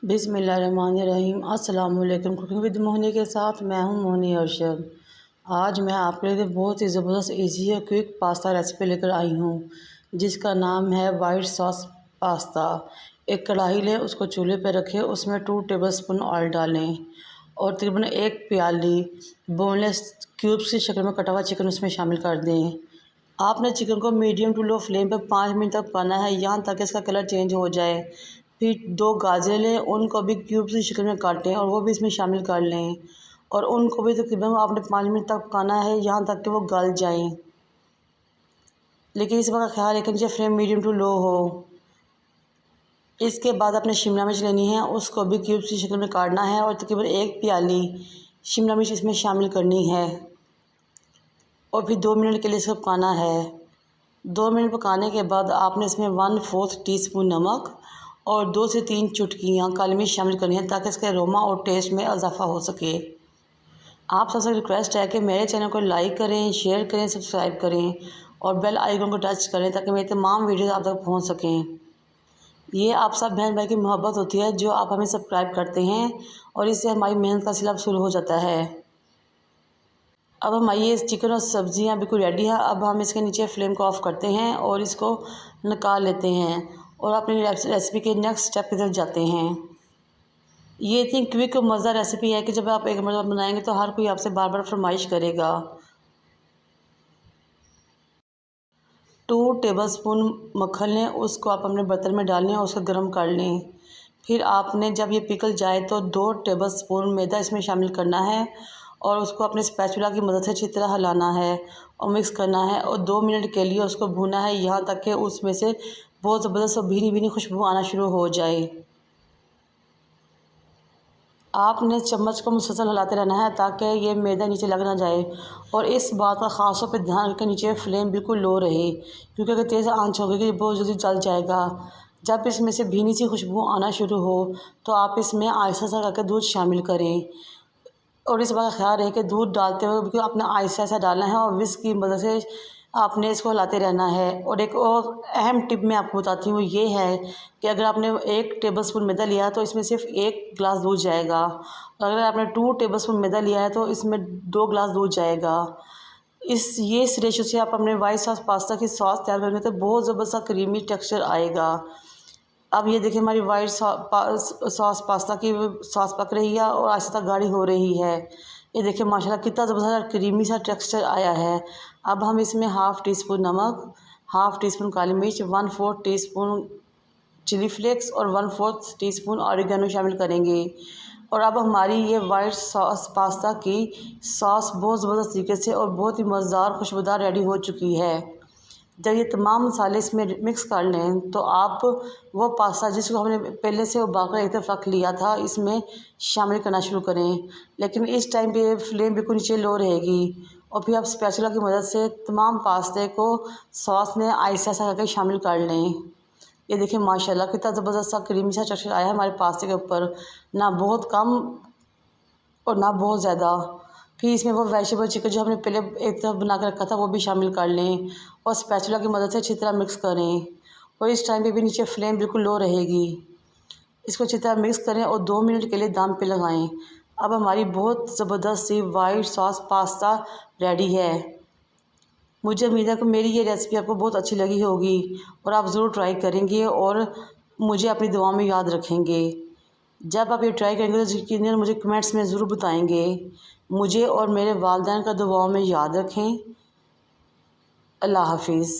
बिस्मिल्लाहिर्रहमानिर्रहीम। अस्सलाम वालेकुम। कुकिंग विद मोहनी के साथ मैं हूं मोहनी अरशद। आज मैं आपके लिए बहुत ही ज़बरदस्त इजी और क्विक पास्ता रेसिपी लेकर आई हूं, जिसका नाम है वाइट सॉस पास्ता। एक कढ़ाई लें, उसको चूल्हे पर रखें, उसमें 2 टेबलस्पून ऑयल डालें और तकरीबन 1 प्याली बोनलेस क्यूब्स की शक्ल में कटा हुआ चिकन उसमें शामिल कर दें। आपने चिकन को मीडियम टू लो फ्लेम पर 5 मिनट तक पकाना है, यहाँ तक इसका कलर चेंज हो जाए। फिर 2 गाजर लें, उनको भी क्यूब्स की शक्ल में काटें और वो भी इसमें शामिल कर लें और उनको भी तकरीबन आपने 5 मिनट तक पकाना है, यहाँ तक कि वो गल जाएं। लेकिन इस बात का ख्याल रखें नीचे फ्लेम मीडियम टू लो हो। इसके बाद आपने शिमला मिर्च लेनी है, उसको भी क्यूब्स की शक्ल में काटना है और तकरीबन 1 प्याली शिमला मिर्च इसमें शामिल करनी है और फिर 2 मिनट के लिए इसको पकाना है। 2 मिनट पकाने के बाद आपने इसमें 1/4 टीस्पून नमक और 2 से 3 चुटकियाँ काली मिर्च शामिल करनी है, ताकि इसके अरोमा और टेस्ट में इजाफा हो सके। आप सबसे रिक्वेस्ट है कि मेरे चैनल को लाइक करें, शेयर करें, सब्सक्राइब करें और बेल आइकन को टच करें, ताकि मेरी तमाम वीडियोस आप तक पहुंच सकें। ये आप सब बहन भाई की मोहब्बत होती है जो आप हमें सब्सक्राइब करते हैं और इससे हमारी मेहनत का सिला शुरू हो जाता है। अब हमारी ये चिकन और सब्ज़ियाँ बिल्कुल रेडी है। अब हम इसके नीचे फ्लेम को ऑफ़ करते हैं और इसको निकाल लेते हैं और अपनी रेसिपी के नेक्स्ट स्टेप की तरफ जाते हैं। ये इतनी क्विक और मज़ेदार रेसिपी है कि जब आप एक मरतबा बनाएंगे तो हर कोई आपसे बार बार फरमाइश करेगा। 2 टेबलस्पून मक्खन लें, उसको आप अपने बर्तन में डाल लें और उसको गर्म कर लें। फिर आपने जब ये पिघल जाए तो 2 टेबलस्पून मैदा इसमें शामिल करना है और उसको अपने स्पैचुला की मदद से अच्छी तरह हिलाना है और मिक्स करना है और 2 मिनट के लिए उसको भूनना है, यहाँ तक कि उसमें से बहुत ज़बरदस्त और भीनी भीनी खुशबू आना शुरू हो जाए। आपने चम्मच को मुसलसल हिलाते रहना है ताकि ये मैदा नीचे लग ना जाए और इस बात का ख़ास तौर पर ध्यान रखें नीचे फ्लेम बिल्कुल लो रहे, क्योंकि अगर तेज़ आंच होगी तो बहुत जल्दी जल जाएगा। जब इसमें से भीनी सी खुशबू आना शुरू हो तो आप इसमें आहिस्ता सा करके दूध शामिल करें और इस बात का ख्याल रहे कि दूध डालते हुए बिल्कुल अपना आहिस्ता सा डालना है और विस्क की मदद से आपने इसको हिलाते रहना है। और एक और अहम टिप मैं आपको बताती हूँ, ये है कि अगर आपने 1 टेबलस्पून मैदा लिया है तो इसमें सिर्फ 1 गिलास दूध जाएगा और अगर आपने 2 टेबलस्पून मैदा लिया है तो इसमें 2 गिलास दूध जाएगा। इस रेशो से आप अपने वाइट सॉस पास्ता की सॉस तैयार करेंगे तो बहुत ज़बरदस्त क्रीमी टेक्सचर आएगा। अब ये देखिए हमारी वाइट सॉस पास्ता की सॉस पक रही है और आहिस्ता गाढ़ी हो रही है। ये देखिए माशाल्लाह कितना ज़बरदस्त क्रीमी सा टेक्सचर आया है। अब हम इसमें 1/2 टीस्पून नमक, 1/2 टीस्पून काली मिर्च, 1/4 टीस्पून चिली फ्लेक्स और 1/4 टीस्पून ऑरिगेनो शामिल करेंगे। और अब हमारी ये वाइट सॉस पास्ता की सॉस बहुत ज़बरदस्त तरीके से और बहुत ही मज़ेदार खुशबूदार रेडी हो चुकी है। जब ये तमाम मसाले इसमें मिक्स कर लें तो आप वो पास्ता जिसको हमने पहले से उबालकर एक तरफ रख लिया था इसमें शामिल करना शुरू करें, लेकिन इस टाइम पे फ्लेम बिल्कुल नीचे लो रहेगी और फिर आप स्पैचुला की मदद से तमाम पास्ते को सॉस में आहिस्ता सा करके शामिल कर लें। ये देखिए माशाल्लाह कितना ज़बरदस्त सा क्रीमी सा टेक्सचर आया है हमारे पास्ते के ऊपर, ना बहुत कम और ना बहुत ज़्यादा। फिर इसमें वो वेजिटेबल चिकन जो हमने पहले एक तरफ बना कर रखा था वो भी शामिल कर लें और स्पैचुला की मदद से अच्छी तरह मिक्स करें और इस टाइम पे भी नीचे फ्लेम बिल्कुल लो रहेगी। इसको अच्छी तरह मिक्स करें और 2 मिनट के लिए दम पे लगाएं। अब हमारी बहुत ज़बरदस्त सी वाइट सॉस पास्ता रेडी है। मुझे उम्मीद है कि मेरी ये रेसिपी आपको बहुत अच्छी लगी होगी और आप ज़रूर ट्राई करेंगे और मुझे अपनी दुआ में याद रखेंगे। जब आप ये ट्राई करेंगे तो यकीनन मुझे कमेंट्स में ज़रूर बताएंगे। मुझे और मेरे वालिदैन का दुआओं में याद रखें। अल्लाह हाफिज़।